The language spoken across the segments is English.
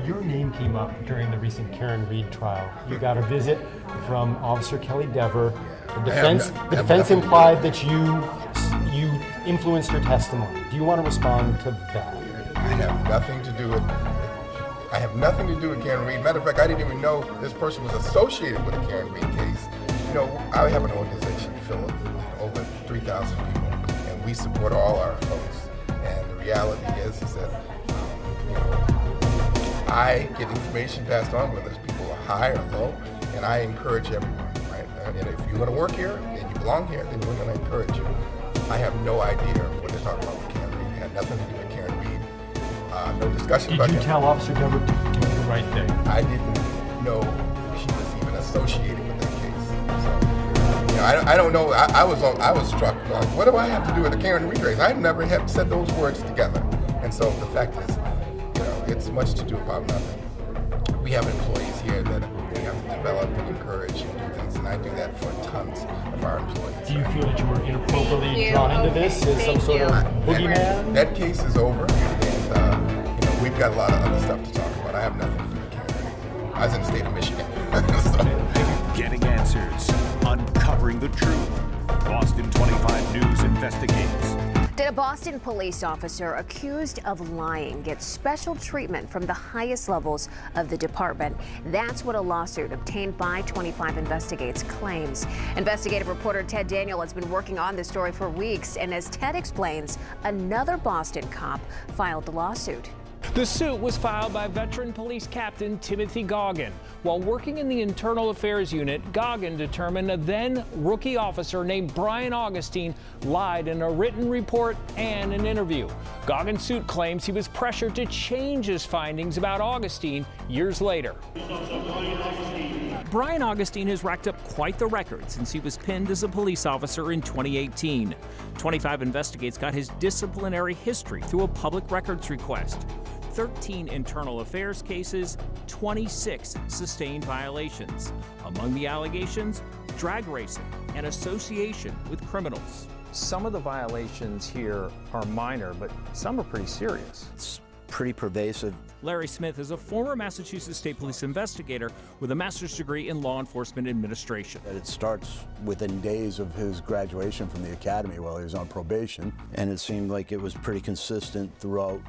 Your name came up during the recent Karen Reed trial. You got a visit from Officer Kelly Dever. The defense implied that you influenced her testimony. Do you want to respond to that? I have nothing to do with Karen Reed. Matter of fact, I didn't even know this person was associated with the Karen Reed case. You know, I have an organization, Philip, over 3,000 people, and we support all our folks. And the reality is that I get information passed on, whether people are high or low, and I encourage everyone, right? And if you're going to work here and you belong here, then we're going to encourage you. I have no idea what they're talking about with Karen Reed. It had nothing to do with Karen Reed. No discussion about Did you tell Officer Dever to do the right thing? I didn't know she was even associated with that case. So, you know, I don't know. I was struck. Like, what do I have to do with the Karen Reed case? I never have said those words together. And so the fact is, you know, it's much to do about nothing. We have employees here that we have to develop and encourage and do things, and I do that for tons of our employees. Do you feel that you were inappropriately drawn into this as some sort of boogeyman? That case is over, and you know, we've got a lot of other stuff to talk about. I have nothing to do with Karen Reed. I was in the state of Michigan. Getting answers, uncovering the truth. Boston 25 News investigates. Did a Boston police officer accused of lying get special treatment from the highest levels of the department? That's what a lawsuit obtained by 25 Investigates claims. Investigative reporter Ted Daniel has been working on this story for weeks, and as Ted explains, another Boston cop filed a lawsuit. The suit was filed by veteran police captain Timothy Goggin. While working in the Internal Affairs Unit, Goggin determined a then rookie officer named Brian Augustine lied in a written report and an interview. Goggin's suit claims he was pressured to change his findings about Augustine years later. Brian Augustine has racked up quite the record since he was pinned as a police officer in 2018. 25 Investigates got his disciplinary history through a public records request. 13 internal affairs cases, 26 sustained violations. Among the allegations, drag racing and association with criminals. Some of the violations here are minor, but some are pretty serious. It's pretty pervasive. Larry Smith is a former Massachusetts State Police investigator with a master's degree in law enforcement administration. It starts within days of his graduation from the academy while he was on probation, and it seemed like it was pretty consistent throughout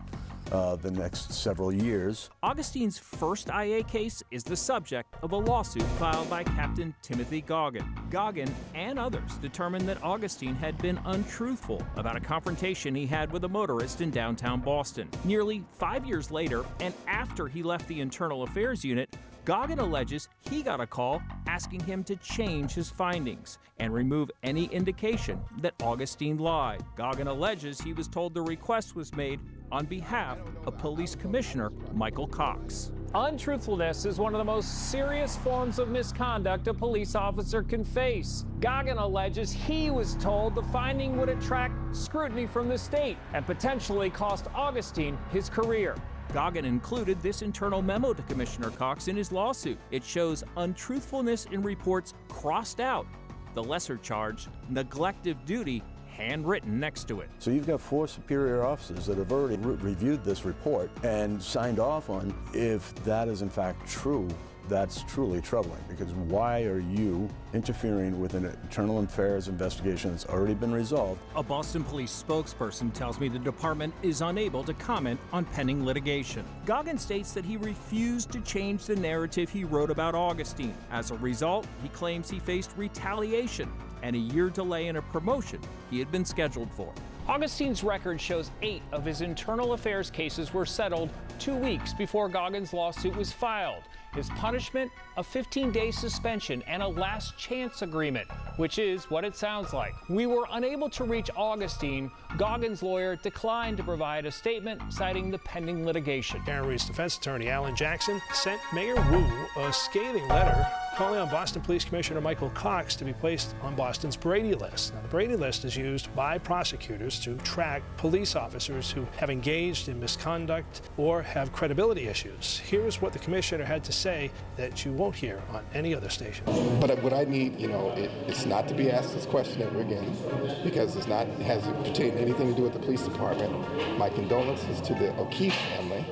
the next several years. Augustine's first IA case is the subject of a lawsuit filed by Captain Timothy Goggin. Goggin and others determined that Augustine had been untruthful about a confrontation he had with a motorist in downtown Boston. Nearly 5 years later, and after he left the Internal Affairs Unit, Goggin alleges he got a call asking him to change his findings and remove any indication that Augustine lied. Goggin alleges he was told the request was made on behalf of Police Commissioner Michael Cox. Untruthfulness is one of the most serious forms of misconduct a police officer can face. Goggin alleges he was told the finding would attract scrutiny from the state and potentially cost Augustine his career. Goggin included this internal memo to Commissioner Cox in his lawsuit. It shows untruthfulness in reports crossed out, the lesser charge, neglect of duty, handwritten next to it. So you've got 4 superior officers that have already reviewed this report and signed off on. If that is in fact true, that's truly troubling, because why are you interfering with an internal affairs investigation that's already been resolved? A Boston police spokesperson tells me the department is unable to comment on pending litigation. Goggin states that he refused to change the narrative he wrote about Augustine. As a result, he claims he faced retaliation and a year delay in a promotion he had been scheduled for. Augustine's record shows 8 of his internal affairs cases were settled 2 weeks before Goggin's lawsuit was filed. His punishment, a 15-day suspension and a last chance agreement, which is what it sounds like. We were unable to reach Augustine. Goggin's lawyer declined to provide a statement citing the pending litigation. Karen Reed's defense attorney, Alan Jackson, sent Mayor Wu a scathing letter calling on Boston Police Commissioner Michael Cox to be placed on Boston's Brady list. Now, the Brady list is used by prosecutors to track police officers who have engaged in misconduct or have credibility issues. Here's what the commissioner had to say that you won't hear on any other station. But what I need, it's not to be asked this question ever again, because it hasn't pertained to anything to do with the police department. My condolences to the O'Keefe family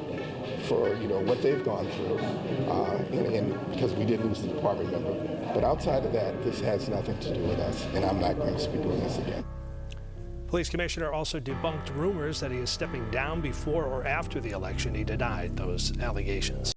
for what they've gone through, and because we did lose the department member. But outside of that, this has nothing to do with us, and I'm not going to be doing this again. Police commissioner also debunked rumors that he is stepping down before or after the election. He denied those allegations.